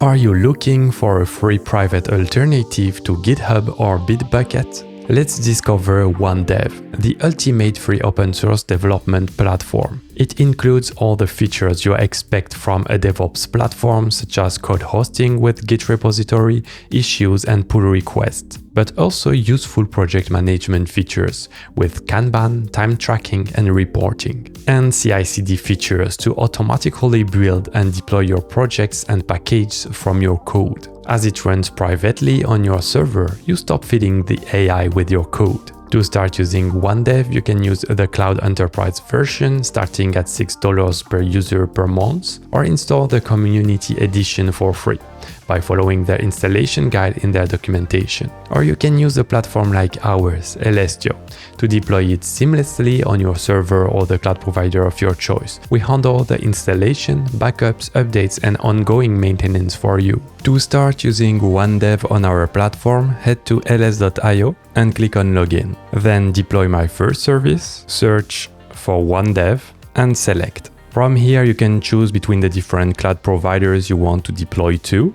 Are you looking for a free private alternative to GitHub or Bitbucket? Let's discover OneDev, the ultimate free open source development platform. It includes all the features you expect from a DevOps platform, such as code hosting with Git Repository, issues and pull requests, but also useful project management features with Kanban, time tracking and reporting, and CI/CD features to automatically build and deploy your projects and packages from your code. As it runs privately on your server, you stop feeding the AI with your code. To start using OneDev, you can use the Cloud Enterprise version starting at $6 per user per month, or install the Community Edition for free by following the installation guide in their documentation. Or you can use a platform like ours, Elestio, to deploy it seamlessly on your server or the cloud provider of your choice. We handle the installation, backups, updates and ongoing maintenance for you. To start using OneDev on our platform, head to ls.io and click on Login. Then deploy my first service, search for OneDev and select. From here you can choose between the different cloud providers you want to deploy to.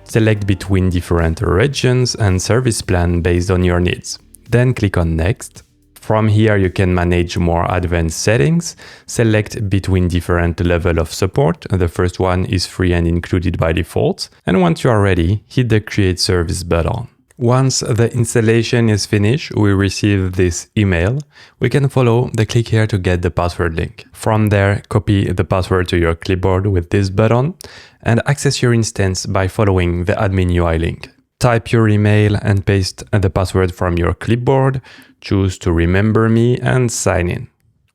Select between different regions and service plan based on your needs. Then click on Next. From here you can manage more advanced settings. Select between different level of support. The first one is free and included by default. And once you are ready, hit the Create Service button. Once the installation is finished, we receive this email. We can follow the click here to get the password link. From there, copy the password to your clipboard with this button and access your instance by following the admin UI link. Type your email and paste the password from your clipboard, choose to remember me and sign in.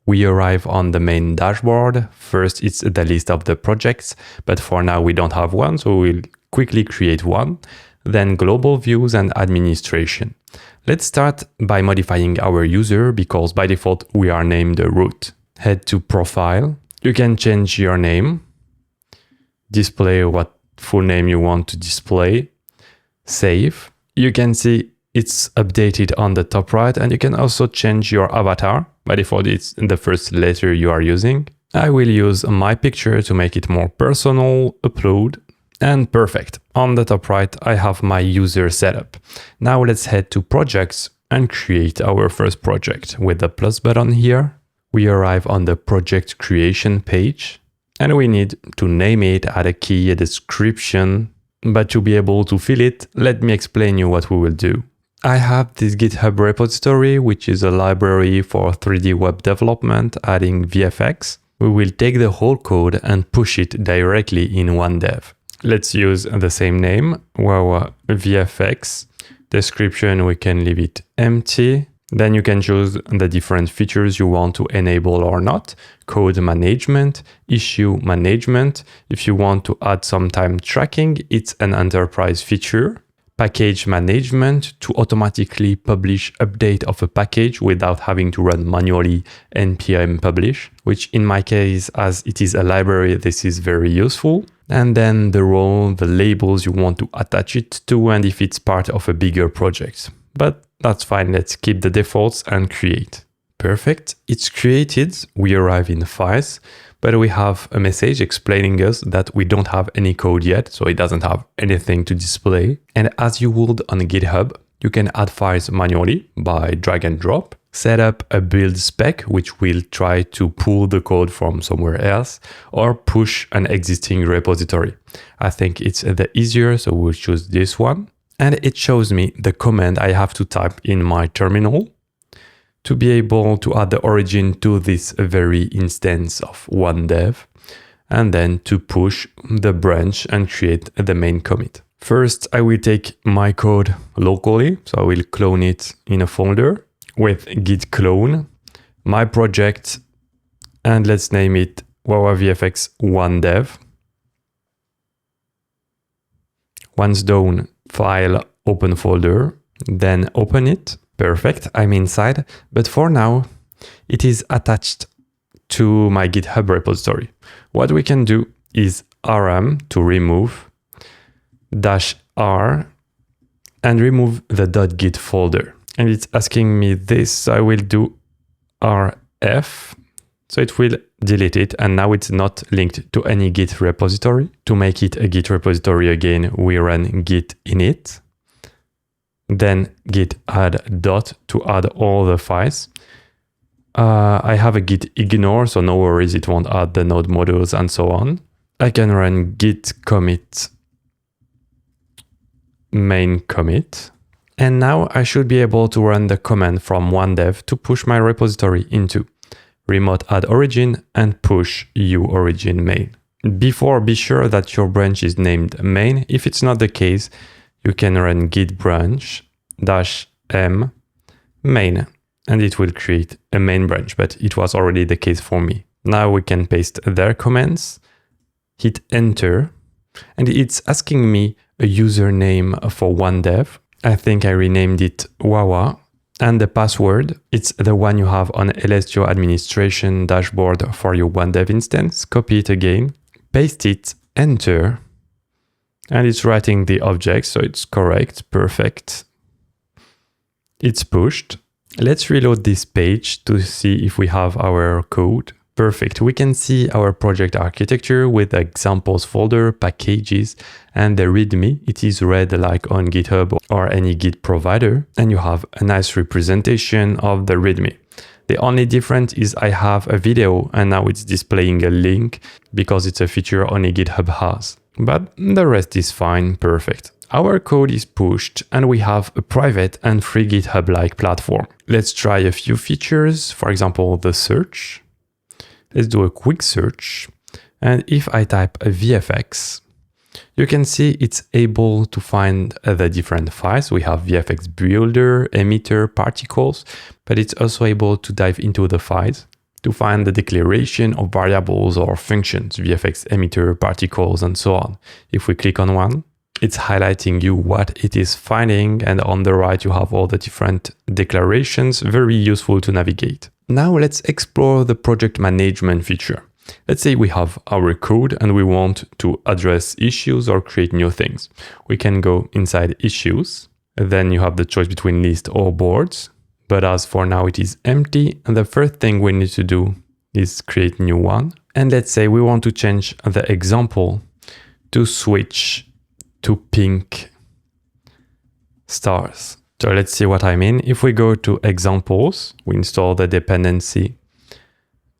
We arrive on the main dashboard. First, it's the list of the projects, but for now we don't have one, so we'll quickly create one. Then global views and administration. Let's start by modifying our user because by default we are named root. Head to profile. You can change your name. Display what full name you want to display. Save. You can see it's updated on the top right and you can also change your avatar. By default it's the first letter you are using. I will use my picture to make it more personal. Upload. And perfect. On the top right, I have my user setup. Now let's head to projects and create our first project. With the plus button here, we arrive on the project creation page and we need to name it, add a key, a description. But to be able to fill it, let me explain you what we will do. I have this GitHub repository, which is a library for 3D web development, adding VFX. We will take the whole code and push it directly in OneDev. Let's use the same name, WawaVFX. Description, we can leave it empty. Then you can choose the different features you want to enable or not. Code management, issue management. If you want to add some time tracking, it's an enterprise feature. Package management, to automatically publish update of a package without having to run manually npm publish, which in my case, as it is a library, this is very useful. And then the role, the labels you want to attach it to, and if it's part of a bigger project. But that's fine, let's keep the defaults and create. Perfect, it's created, we arrive in files, but we have a message explaining us that we don't have any code yet, so it doesn't have anything to display. And as you would on GitHub, you can add files manually by drag and drop, set up a build spec, which will try to pull the code from somewhere else, or push an existing repository. I think it's the easier, so we'll choose this one. And it shows me the command I have to type in my terminal to be able to add the origin to this very instance of OneDev, and then to push the branch and create the main commit. First, I will take my code locally, so I will clone it in a folder with git clone, my project, and let's name it WawaVFX OneDev. Once done, file, open folder, then open it. Perfect, I'm inside, but for now, it is attached to my GitHub repository. What we can do is rm to remove, -r, and remove the .git folder. And it's asking me this, so I will do rf So it will delete it, and now it's not linked to any Git repository. To make it a Git repository again, we run git init, then git add dot to add all the files. I have a git ignore, so no worries, it won't add the node modules and so on. I can run git commit main commit. And now I should be able to run the command from OneDev to push my repository into remote add origin and push uorigin main. Before, be sure that your branch is named main. If it's not the case, you can run git branch -m main, and it will create a main branch, but it was already the case for me. Now we can paste their commands, hit enter, and it's asking me a username for OneDev. I think I renamed it Wawa, and the password, it's the one you have on Elestio administration dashboard for your OneDev instance. Copy it again, paste it, enter, and it's writing the object, so it's correct, perfect. It's pushed. Let's reload this page to see if we have our code. Perfect. We can see our project architecture with the examples folder, packages, and the README. It is read like on GitHub or any Git provider, and you have a nice representation of the README. The only difference is I have a video and now it's displaying a link because it's a feature only GitHub has. But the rest is fine, perfect. Our code is pushed and we have a private and free GitHub-like platform. Let's try a few features, for example, the search. Let's do a quick search. And if I type a VFX, you can see it's able to find the different files. We have VFX builder, emitter, particles, but it's also able to dive into the files to find the declaration of variables or functions, VFX emitter, particles, and so on. If we click on one, it's highlighting you what it is finding, and on the right you have all the different declarations, very useful to navigate. Now let's explore the project management feature. Let's say we have our code and we want to address issues or create new things. We can go inside issues, then you have the choice between list or boards, but as for now it is empty, and the first thing we need to do is create new one. And let's say we want to change the example to switch to pink stars. So let's see what I mean. If we go to examples, we install the dependency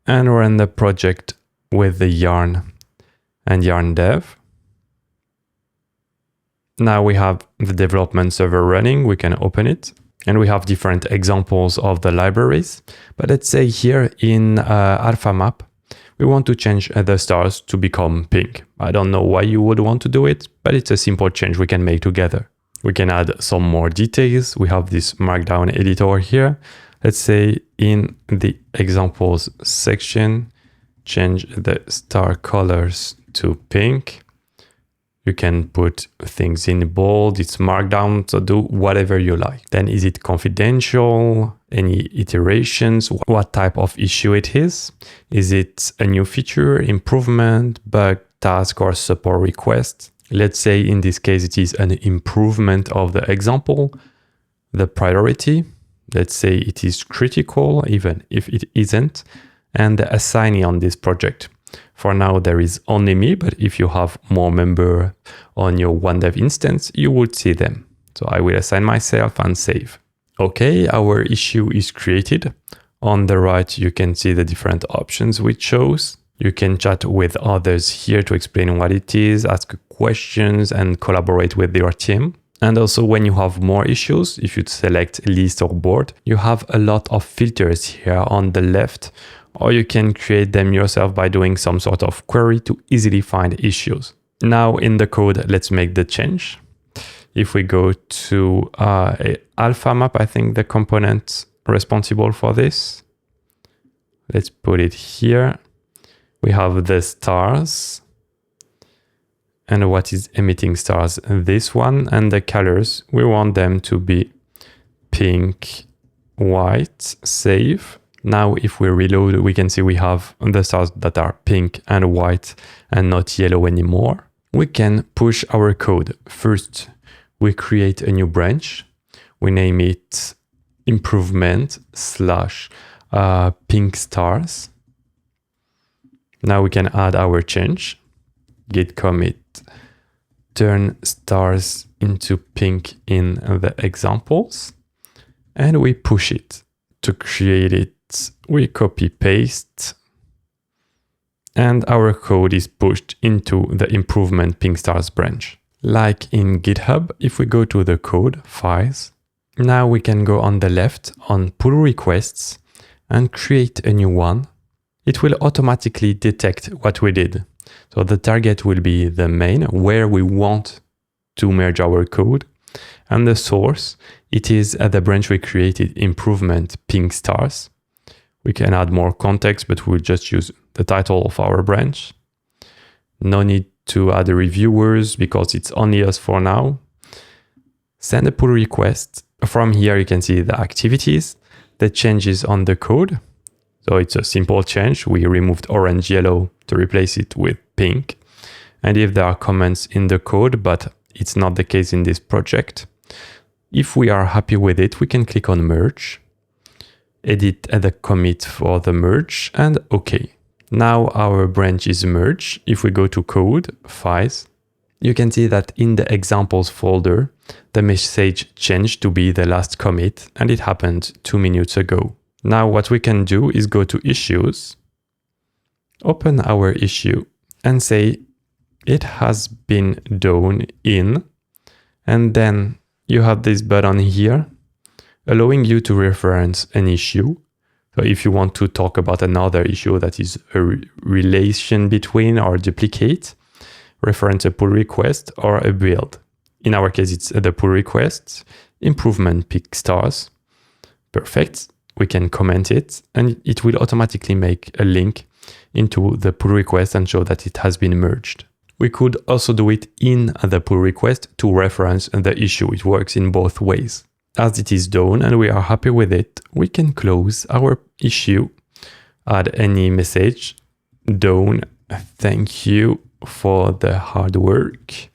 and run the project with the yarn and yarn dev. Now we have the development server running, we can open it, and we have different examples of the libraries. But let's say here in alpha map, we want to change the stars to become pink. I don't know why you would want to do it, but it's a simple change we can make together. We can add some more details. We have this markdown editor here. Let's say in the examples section, change the star colors to pink. You can put things in bold, it's markdown, so do whatever you like. Then is it confidential? Any iterations? What type of issue it is? Is it a new feature, improvement, bug, task, or support request? Let's say in this case it is an improvement of the example. The priority, let's say it is critical, even if it isn't, and the assignee on this project. For now, there is only me, but if you have more members on your OneDev instance, you would see them. So I will assign myself and save. Okay, our issue is created. On the right, you can see the different options we chose. You can chat with others here to explain what it is, ask questions, and collaborate with your team. And also when you have more issues, if you select list or board, you have a lot of filters here on the left, or you can create them yourself by doing some sort of query to easily find issues. Now in the code, let's make the change. If we go to alpha map, I think the component responsible for this. Let's put it here. We have the stars. And what is emitting stars? This one. And the colors, we want them to be pink, white, save. Now, if we reload, we can see we have the stars that are pink and white and not yellow anymore. We can push our code. First, we create a new branch. We name it improvement / pink stars. Now we can add our change. Git commit, turn stars into pink in the examples, and we push it. To create it, we copy paste, and our code is pushed into the improvement pink stars branch. Like in GitHub, if we go to the code files, now we can go on the left on pull requests and create a new one. It will automatically detect what we did. So the target will be the main, where we want to merge our code. And the source, it is at the branch we created, improvement pink stars. We can add more context, but we'll just use the title of our branch. No need to add the reviewers because it's only us for now. Send a pull request. From here, you can see the activities, the changes on the code. So it's a simple change. We removed orange, yellow to replace it with pink. And if there are comments in the code, but it's not the case in this project, if we are happy with it, we can click on merge, edit the commit for the merge, and OK. Now our branch is merged. If we go to code, files, you can see that in the examples folder, the message changed to be the last commit, and it happened 2 minutes ago. Now what we can do is go to issues, open our issue, and say it has been done in, and then you have this button here allowing you to reference an issue. So if you want to talk about another issue that is a relation between or duplicate, reference a pull request or a build. In our case, it's the pull request, improvement pink stars. Perfect. We can comment it and it will automatically make a link into the pull request and show that it has been merged. We could also do it in the pull request to reference the issue. It works in both ways. As it is done and we are happy with it, we can close our issue, add any message, done, thank you for the hard work.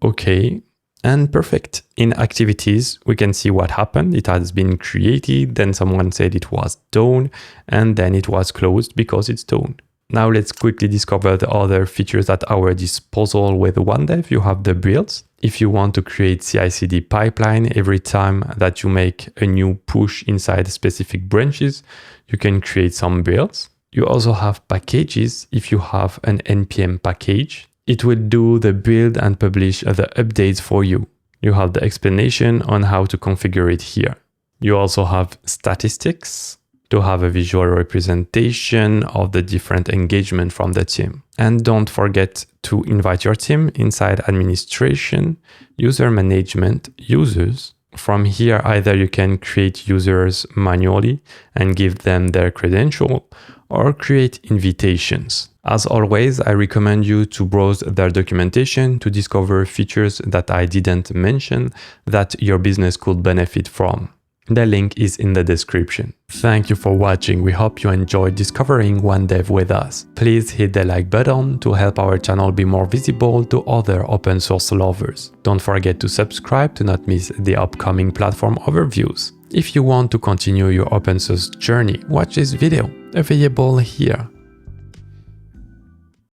Okay, and perfect. In activities, we can see what happened. It has been created, then someone said it was done, and then it was closed because it's done. Now let's quickly discover the other features at our disposal with OneDev. You have the builds. If you want to create CI/CD pipeline every time that you make a new push inside specific branches, you can create some builds. You also have packages. If you have an NPM package, it will do the build and publish the updates for you. You have the explanation on how to configure it here. You also have statistics to have a visual representation of the different engagement from the team. And don't forget to invite your team inside administration, user management, users. From here, either you can create users manually and give them their credential or create invitations. As always, I recommend you to browse their documentation to discover features that I didn't mention that your business could benefit from. The link is in the description. Thank you for watching. We hope you enjoyed discovering OneDev with us. Please hit the like button to help our channel be more visible to other open source lovers. Don't forget to subscribe to not miss the upcoming platform overviews. If you want to continue your open source journey, watch this video, available here.